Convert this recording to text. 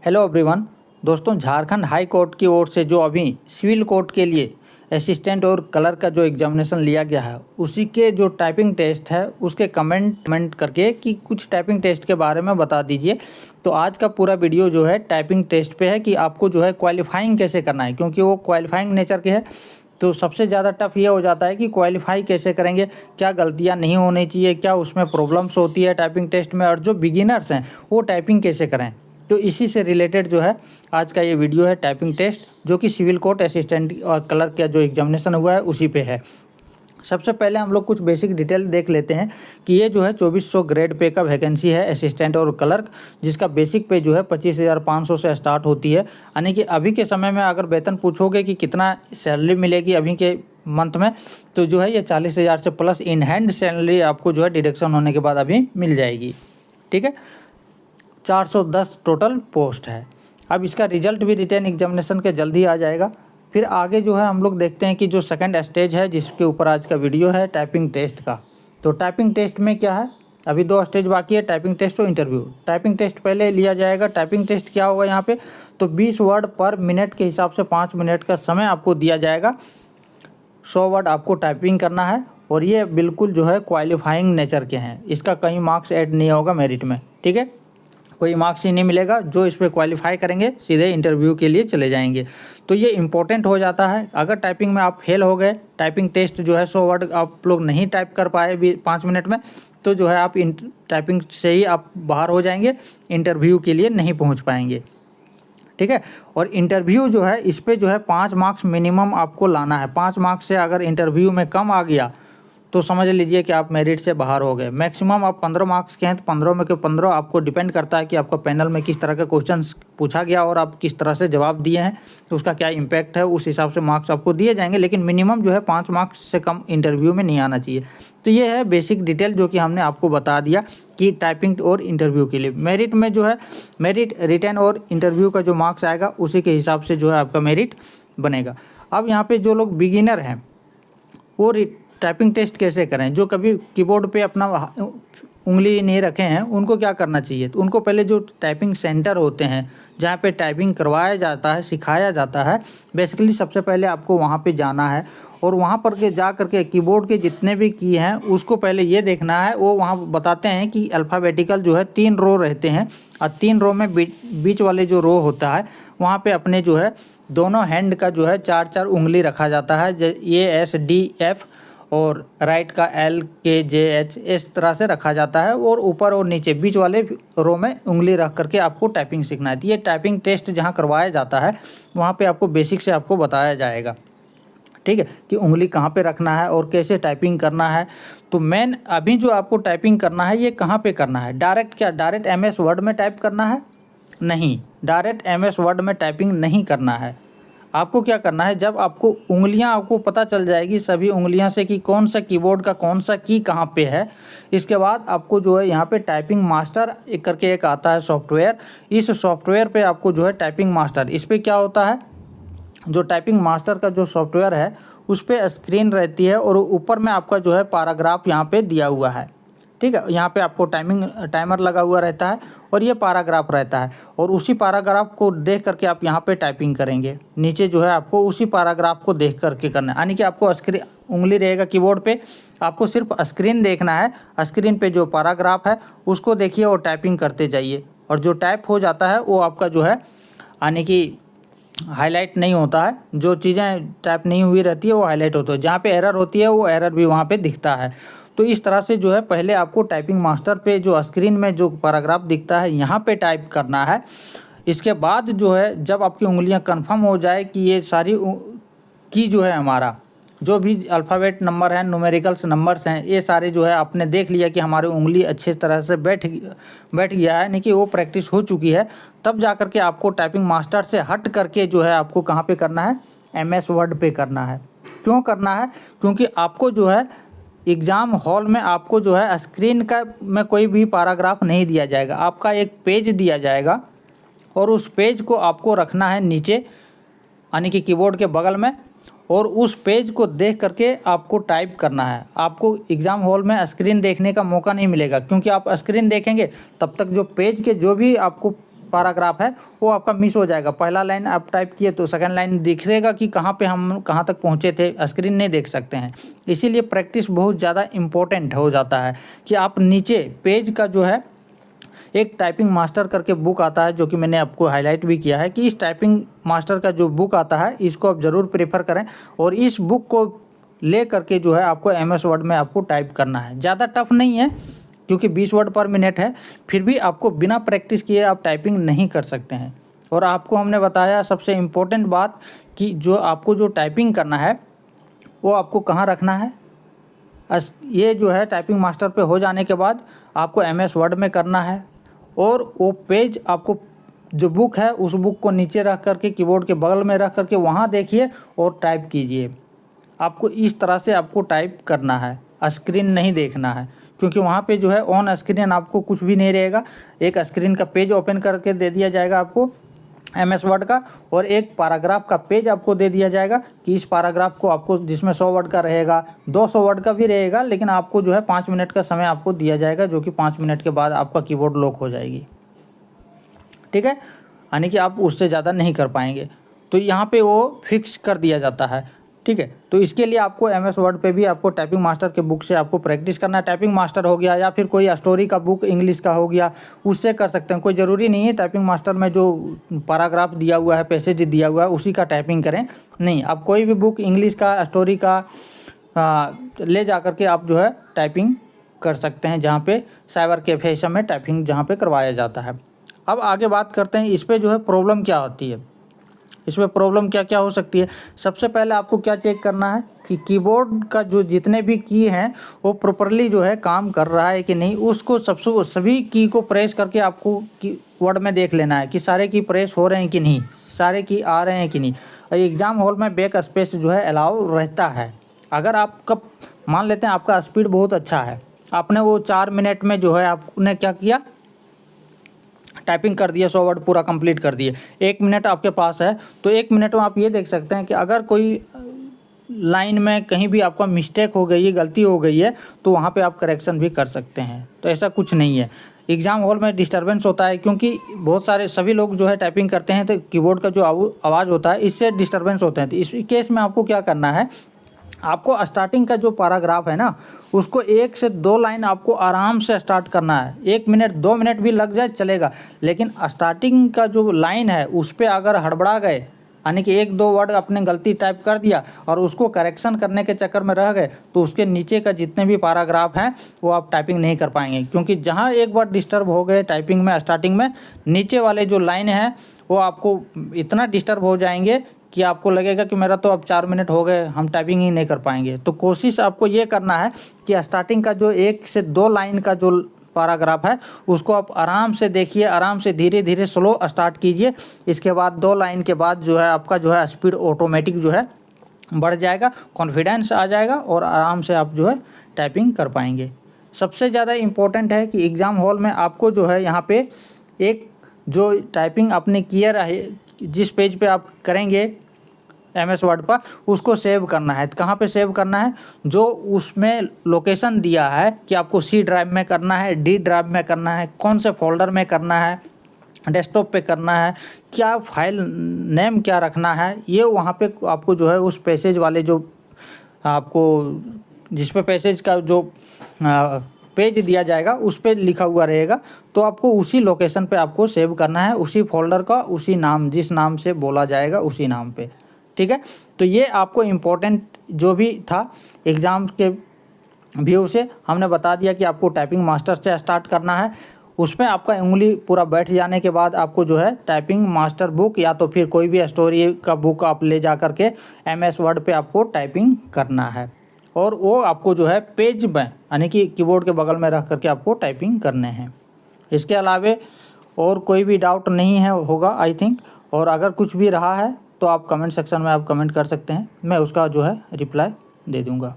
Hello everyone. दोस्तों, Jharkhand high court की ओर से जो अभी सिविल कोर्ट के लिए असिस्टेंट और कलर का जो एग्जामिनेशन लिया गया है, उसी के जो टाइपिंग टेस्ट है उसके कमेंट करके कि कुछ टाइपिंग टेस्ट के बारे में बता दीजिए। तो आज का पूरा वीडियो जो है टाइपिंग टेस्ट पे है कि आपको जो है क्वालिफाइंग कैसे करना है, क्योंकि वो क्वालिफाइंग नेचर के है। तो सबसे ज़्यादा टफ ये हो जाता है कि क्वालिफाई कैसे करेंगे, क्या गलतियाँ नहीं होनी चाहिए, क्या उसमें प्रॉब्लम्स होती है टाइपिंग टेस्ट में, और जो बिगिनर्स हैं वो टाइपिंग कैसे करें। तो इसी से रिलेटेड जो है आज का ये वीडियो है टाइपिंग टेस्ट, जो कि सिविल कोर्ट असिस्टेंट और कलर का जो एग्जामिनेशन हुआ है उसी पे है। सबसे पहले हम लोग कुछ बेसिक डिटेल देख लेते हैं कि ये जो है 2400 ग्रेड पे का वैकेंसी है असिस्टेंट और क्लर्क, जिसका बेसिक पे जो है 25,500 से स्टार्ट होती है। यानी कि अभी के समय में अगर वेतन पूछोगे कि कितना सैलरी मिलेगी अभी के मंथ में, तो जो है ये 40,000 से प्लस इन हैंड सैलरी आपको जो है डिडक्शन होने के बाद अभी मिल जाएगी। ठीक है, 410 टोटल पोस्ट है। अब इसका रिजल्ट भी रिटन एग्जामिनेशन के जल्दी आ जाएगा। फिर आगे जो है हम लोग देखते हैं कि जो सेकंड स्टेज है जिसके ऊपर आज का वीडियो है टाइपिंग टेस्ट का। तो टाइपिंग टेस्ट में क्या है, अभी 2 स्टेज बाकी है, टाइपिंग टेस्ट और इंटरव्यू। टाइपिंग टेस्ट पहले लिया जाएगा। टाइपिंग टेस्ट क्या होगा यहाँ पे, तो 20 वर्ड पर मिनट के हिसाब से 5 मिनट का समय आपको दिया जाएगा। 100 वर्ड आपको टाइपिंग करना है और ये बिल्कुल जो है क्वालिफाइंग नेचर के हैं। इसका कहीं मार्क्स ऐड नहीं होगा मेरिट में। ठीक है, कोई मार्क्स ही नहीं मिलेगा। जो इस पर क्वालिफाई करेंगे सीधे इंटरव्यू के लिए चले जाएंगे। तो ये इंपॉर्टेंट हो जाता है। अगर टाइपिंग में आप फेल हो गए, टाइपिंग टेस्ट जो है 100 वर्ड आप लोग नहीं टाइप कर पाए 5 मिनट में, तो जो है आप टाइपिंग से ही आप बाहर हो जाएंगे, इंटरव्यू के लिए नहीं पहुंच पाएंगे। ठीक है, और इंटरव्यू जो है इस पर जो है 5 मार्क्स मिनिमम आपको लाना है। 5 मार्क्स से अगर इंटरव्यू में कम आ गया तो समझ लीजिए कि आप मेरिट से बाहर हो गए। मैक्सिमम आप 15 मार्क्स के हैं तो 15 में के 15 आपको डिपेंड करता है कि आपका पैनल में किस तरह का क्वेश्चंस पूछा गया और आप किस तरह से जवाब दिए हैं, तो उसका क्या इम्पैक्ट है, उस हिसाब से मार्क्स आपको दिए जाएंगे। लेकिन मिनिमम जो है 5 मार्क्स से कम इंटरव्यू में नहीं आना चाहिए। तो ये है बेसिक डिटेल जो कि हमने आपको बता दिया कि टाइपिंग और इंटरव्यू के लिए मेरिट में जो है मेरिट रिटन और इंटरव्यू का जो मार्क्स आएगा उसी के हिसाब से जो है आपका मेरिट बनेगा। अब यहाँ पे जो लोग बिगिनर हैं वो टाइपिंग टेस्ट कैसे करें, जो कभी कीबोर्ड पे अपना उंगली नहीं रखे हैं, उनको क्या करना चाहिए। तो उनको पहले जो टाइपिंग सेंटर होते हैं जहाँ पे टाइपिंग करवाया जाता है, सिखाया जाता है, बेसिकली सबसे पहले आपको वहाँ पे जाना है और वहाँ पर के जा करके कीबोर्ड के जितने भी की हैं उसको पहले ये देखना है। वो वहाँ बताते हैं कि अल्फ़ाबेटिकल जो है 3 रो रहते हैं और 3 रो में बीच वाले जो रो होता है वहाँ पे अपने जो है दोनों हैंड का जो है 4-4 उंगली रखा जाता है। ये SDF और राइट का LKJH इस तरह से रखा जाता है और ऊपर और नीचे बीच वाले रो में उंगली रख करके आपको टाइपिंग सीखना है। ये टाइपिंग टेस्ट जहाँ करवाया जाता है वहाँ पे आपको बेसिक से आपको बताया जाएगा। ठीक है, कि उंगली कहाँ पे रखना है और कैसे टाइपिंग करना है। तो मेन अभी जो आपको टाइपिंग करना है ये कहाँ पे करना है, डायरेक्ट MS वर्ड में टाइप करना है? नहीं, डायरेक्ट MS वर्ड में टाइपिंग नहीं करना है। आपको क्या करना है, जब आपको उंगलियां आपको पता चल जाएगी सभी उंगलियां से कि कौन सा कीबोर्ड का कौन सा की कहाँ पे है, इसके बाद आपको जो है यहाँ पे टाइपिंग मास्टर एक करके एक आता है सॉफ्टवेयर। इस सॉफ्टवेयर पे आपको जो है टाइपिंग मास्टर, इस पर क्या होता है, जो टाइपिंग मास्टर का जो सॉफ्टवेयर है उस पर स्क्रीन रहती है और ऊपर में आपका जो है पैराग्राफ यहाँ पे दिया हुआ है। ठीक है, यहाँ पे आपको टाइमर लगा हुआ रहता है और ये पैराग्राफ रहता है और उसी पैराग्राफ को देख करके आप यहाँ पे टाइपिंग करेंगे। नीचे जो है आपको उसी पैराग्राफ को देख करके करना है, यानी कि आपको स्क्रीन उंगली रहेगा कीबोर्ड पे, आपको सिर्फ स्क्रीन देखना है। स्क्रीन पे जो पैराग्राफ है उसको देखिए और टाइपिंग करते जाइए और जो टाइप हो जाता है वो आपका जो है यानी कि हाईलाइट नहीं होता है। जो चीज़ें टाइप नहीं हुई रहती है वो हाईलाइट होती है, जहाँ पे एरर होती है वो एरर भी वहाँ पे दिखता है। तो इस तरह से जो है पहले आपको टाइपिंग मास्टर पे जो स्क्रीन में जो पैराग्राफ दिखता है यहाँ पे टाइप करना है। इसके बाद जो है जब आपकी उंगलियाँ कंफर्म हो जाए कि ये सारी की जो है हमारा जो भी अल्फ़ाबेट नंबर है, न्यूमेरिकल्स नंबर्स हैं, ये सारे जो है आपने देख लिया कि हमारी उंगली अच्छे तरह से बैठ गया है, यानी कि वो प्रैक्टिस हो चुकी है, तब जा कर के आपको टाइपिंग मास्टर से हट करके जो है आपको कहाँ पे करना है, MS वर्ड पे करना है। क्यों करना है, क्योंकि आपको जो है एग्ज़ाम हॉल में आपको जो है स्क्रीन का में कोई भी पैराग्राफ नहीं दिया जाएगा, आपका एक पेज दिया जाएगा और उस पेज को आपको रखना है नीचे यानी कि कीबोर्ड के बगल में और उस पेज को देख करके आपको टाइप करना है। आपको एग्ज़ाम हॉल में स्क्रीन देखने का मौका नहीं मिलेगा, क्योंकि आप स्क्रीन देखेंगे तब तक जो पेज के जो भी आपको पैराग्राफ है वो आपका मिस हो जाएगा। पहला लाइन आप टाइप किए तो सेकंड लाइन दिखेगा कि कहाँ पे हम कहाँ तक पहुँचे थे, स्क्रीन नहीं देख सकते हैं। इसीलिए प्रैक्टिस बहुत ज़्यादा इम्पोर्टेंट हो जाता है कि आप नीचे पेज का जो है एक टाइपिंग मास्टर करके बुक आता है, जो कि मैंने आपको हाईलाइट भी किया है कि इस टाइपिंग मास्टर का जो बुक आता है इसको आप ज़रूर प्रेफर करें और इस बुक को ले करके जो है आपको MS वर्ड में आपको टाइप करना है। ज़्यादा टफ नहीं है क्योंकि 20 वर्ड पर मिनट है, फिर भी आपको बिना प्रैक्टिस किए आप टाइपिंग नहीं कर सकते हैं। और आपको हमने बताया सबसे इम्पोर्टेंट बात कि जो आपको जो टाइपिंग करना है वो आपको कहाँ रखना है। ये जो है टाइपिंग मास्टर पे हो जाने के बाद आपको MS वर्ड में करना है और वो पेज आपको जो बुक है उस बुक को नीचे रख करके कीबोर्ड के बगल में रख करके वहाँ देखिए और टाइप कीजिए। आपको इस तरह से आपको टाइप करना है, स्क्रीन नहीं देखना है, क्योंकि वहाँ पे जो है ऑन स्क्रीन आपको कुछ भी नहीं रहेगा। एक स्क्रीन का पेज ओपन करके दे दिया जाएगा आपको MS वर्ड का और एक पैराग्राफ का पेज आपको दे दिया जाएगा कि इस पैराग्राफ को आपको जिसमें 100 वर्ड का रहेगा, 200 वर्ड का भी रहेगा, लेकिन आपको जो है 5 मिनट का समय आपको दिया जाएगा, जो कि 5 मिनट के बाद आपका कीबोर्ड लॉक हो जाएगी। ठीक है, यानी कि आप उससे ज़्यादा नहीं कर पाएंगे। तो यहाँ पे वो फिक्स कर दिया जाता है। ठीक है, तो इसके लिए आपको MS वर्ड पे भी आपको टाइपिंग मास्टर के बुक से आपको प्रैक्टिस करना है। टाइपिंग मास्टर हो गया या फिर कोई स्टोरी का बुक इंग्लिश का हो गया, उससे कर सकते हैं। कोई ज़रूरी नहीं है टाइपिंग मास्टर में जो पैराग्राफ दिया हुआ है, पैसेज दिया हुआ है उसी का टाइपिंग करें। नहीं, आप कोई भी बुक इंग्लिश का, स्टोरी का ले जा करके आप जो है टाइपिंग कर सकते हैं, जहाँ पे साइबर कैफे में टाइपिंग जहाँ पे करवाया जाता है। अब आगे बात करते हैं इस पर जो है प्रॉब्लम क्या होती है, इसमें प्रॉब्लम क्या क्या हो सकती है। सबसे पहले आपको क्या चेक करना है कि कीबोर्ड का जो जितने भी की हैं वो प्रॉपरली जो है काम कर रहा है कि नहीं। उसको सभी की को प्रेस करके आपको कीवर्ड में देख लेना है कि सारे की प्रेस हो रहे हैं कि नहीं, सारे की आ रहे हैं कि नहीं। और एग्ज़ाम हॉल में बैक स्पेस जो है अलाउ रहता है। अगर आपका मान लेते हैं आपका स्पीड बहुत अच्छा है, आपने वो 4 मिनट में जो है आपने क्या किया, टाइपिंग कर दिया, 100 वर्ड पूरा कंप्लीट कर दिए। 1 मिनट आपके पास है तो 1 मिनट में आप ये देख सकते हैं कि अगर कोई लाइन में कहीं भी आपका मिस्टेक हो गई है, गलती हो गई है, तो वहाँ पे आप करेक्शन भी कर सकते हैं। तो ऐसा कुछ नहीं है। एग्ज़ाम हॉल में डिस्टर्बेंस होता है क्योंकि बहुत सारे सभी लोग जो है टाइपिंग करते हैं तो कीबोर्ड का जो आवाज़ होता है इससे डिस्टर्बेंस होते हैं। तो इस केस में आपको क्या करना है, आपको स्टार्टिंग का जो पैराग्राफ है ना उसको 1 से 2 लाइन आपको आराम से स्टार्ट करना है। 1 मिनट 2 मिनट भी लग जाए चलेगा, लेकिन स्टार्टिंग का जो लाइन है उस पर अगर हड़बड़ा गए, यानी कि 1-2 वर्ड आपने गलती टाइप कर दिया और उसको करेक्शन करने के चक्कर में रह गए, तो उसके नीचे का जितने भी पैराग्राफ हैं वो आप टाइपिंग नहीं कर पाएंगे। क्योंकि जहाँ एक बार डिस्टर्ब हो गए टाइपिंग में स्टार्टिंग में, नीचे वाले जो लाइन है वो आपको इतना डिस्टर्ब हो जाएंगे कि आपको लगेगा कि मेरा तो अब 4 मिनट हो गए, हम टाइपिंग ही नहीं कर पाएंगे। तो कोशिश आपको ये करना है कि स्टार्टिंग का जो 1 से 2 लाइन का जो पैराग्राफ है उसको आप आराम से देखिए, आराम से धीरे धीरे स्लो स्टार्ट कीजिए। इसके बाद 2 लाइन के बाद जो है आपका जो है स्पीड ऑटोमेटिक जो है बढ़ जाएगा, कॉन्फिडेंस आ जाएगा और आराम से आप जो है टाइपिंग कर पाएंगे। सबसे ज़्यादा इम्पोर्टेंट है कि एग्ज़ाम हॉल में आपको जो है यहाँ पे एक जो टाइपिंग आपने किया है, जिस पेज पे आप करेंगे MS वर्ड पर, उसको सेव करना है। कहाँ पे सेव करना है, जो उसमें लोकेशन दिया है कि आपको C ड्राइव में करना है, D ड्राइव में करना है, कौन से फोल्डर में करना है, डेस्कटॉप पे करना है, क्या फाइल नेम क्या रखना है, ये वहाँ पे आपको जो है उस पैसेज वाले जो आपको जिस पे पैसेज का जो पेज दिया जाएगा उस पे लिखा हुआ रहेगा। तो आपको उसी लोकेशन पे आपको सेव करना है, उसी फोल्डर का, उसी नाम, जिस नाम से बोला जाएगा उसी नाम पे। ठीक है, तो ये आपको इम्पोर्टेंट जो भी था एग्ज़ाम के व्यू से हमने बता दिया कि आपको टाइपिंग मास्टर से स्टार्ट करना है। उसमें आपका उंगली पूरा बैठ जाने के बाद आपको जो है टाइपिंग मास्टर बुक या तो फिर कोई भी स्टोरी का बुक आप ले जा करके MS वर्ड पे आपको टाइपिंग करना है और वो आपको जो है पेज में, यानी कि कीबोर्ड के बगल में रख करके आपको टाइपिंग करने हैं। इसके अलावे और कोई भी डाउट नहीं है होगा आई थिंक। और अगर कुछ भी रहा है तो आप कमेंट सेक्शन में आप कमेंट कर सकते हैं, मैं उसका जो है रिप्लाई दे दूँगा।